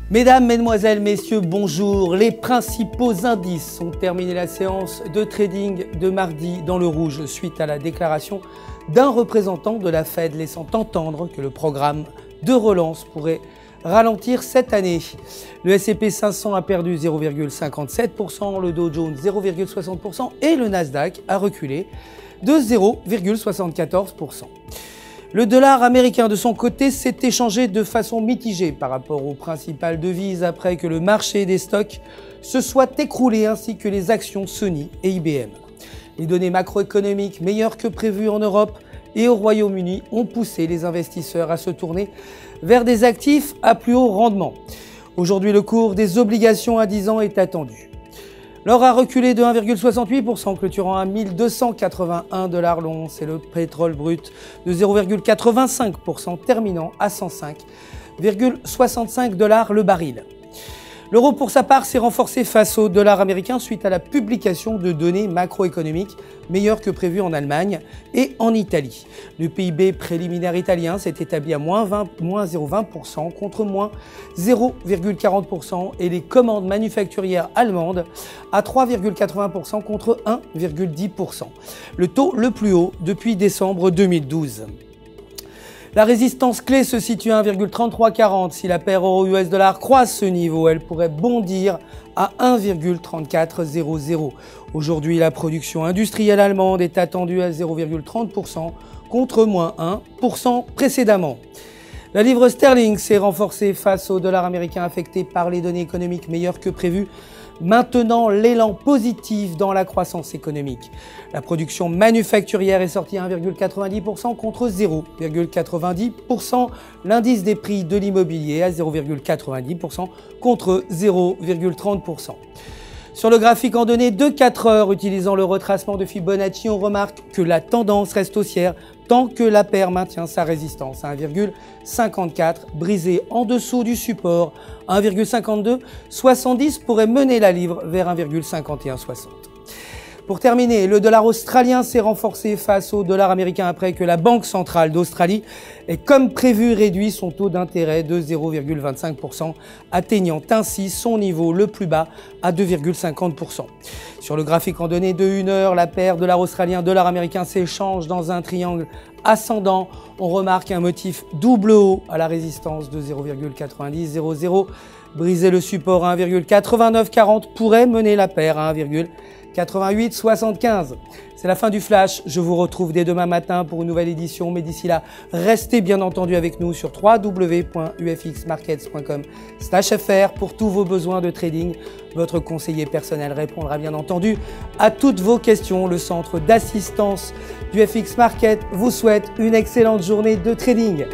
Mesdames, Mesdemoiselles, Messieurs, bonjour. Les principaux indices ont terminé la séance de trading de mardi dans le rouge suite à la déclaration d'un représentant de la Fed laissant entendre que le programme de relance pourrait ralentir cette année. Le S&P 500 a perdu 0,57%, le Dow Jones 0,60% et le Nasdaq a reculé de 0,74%. Le dollar américain, de son côté, s'est échangé de façon mitigée par rapport aux principales devises après que le marché des stocks se soit écroulé ainsi que les actions Sony et IBM. Les données macroéconomiques meilleures que prévues en Europe et au Royaume-Uni ont poussé les investisseurs à se tourner vers des actifs à plus haut rendement. Aujourd'hui, le cours des obligations à 10 ans est attendu. L'or a reculé de 1,68%, clôturant à 1281 $ l'once et le pétrole brut de 0,85%, terminant à 105,65 $ le baril. L'euro, pour sa part, s'est renforcé face au dollar américain suite à la publication de données macroéconomiques meilleures que prévues en Allemagne et en Italie. Le PIB préliminaire italien s'est établi à moins 0,20% contre moins 0,40% et les commandes manufacturières allemandes à 3,80% contre 1,10%. Le taux le plus haut depuis décembre 2012. La résistance clé se situe à 1,3340. Si la paire euro-US dollar croise ce niveau, elle pourrait bondir à 1,3400. Aujourd'hui, la production industrielle allemande est attendue à 0,30% contre moins 1% précédemment. La livre sterling s'est renforcée face au dollar américain affecté par les données économiques meilleures que prévues, maintenant l'élan positif dans la croissance économique. La production manufacturière est sortie à 1,90% contre 0,90%. L'indice des prix de l'immobilier à 0,90% contre 0,30%. Sur le graphique en données de 4 heures, utilisant le retracement de Fibonacci, on remarque que la tendance reste haussière tant que la paire maintient sa résistance à 1,54, brisée en dessous du support 1,5270 pourrait mener la livre vers 1,5160. Pour terminer, le dollar australien s'est renforcé face au dollar américain après que la Banque centrale d'Australie ait comme prévu réduit son taux d'intérêt de 0,25%, atteignant ainsi son niveau le plus bas à 2,50%. Sur le graphique en données de 1 heure, la paire dollar australien, dollar américain s'échange dans un triangle ascendant. On remarque un motif double haut à la résistance de 0,9000. Briser le support à 1,8940 pourrait mener la paire à 1,8875. C'est la fin du flash. Je vous retrouve dès demain matin pour une nouvelle édition. Mais d'ici là, restez bien entendu avec nous sur www.ufxmarkets.com/fr pour tous vos besoins de trading. Votre conseiller personnel répondra bien entendu à toutes vos questions. Le centre d'assistance du FX Market vous souhaite une excellente journée de trading.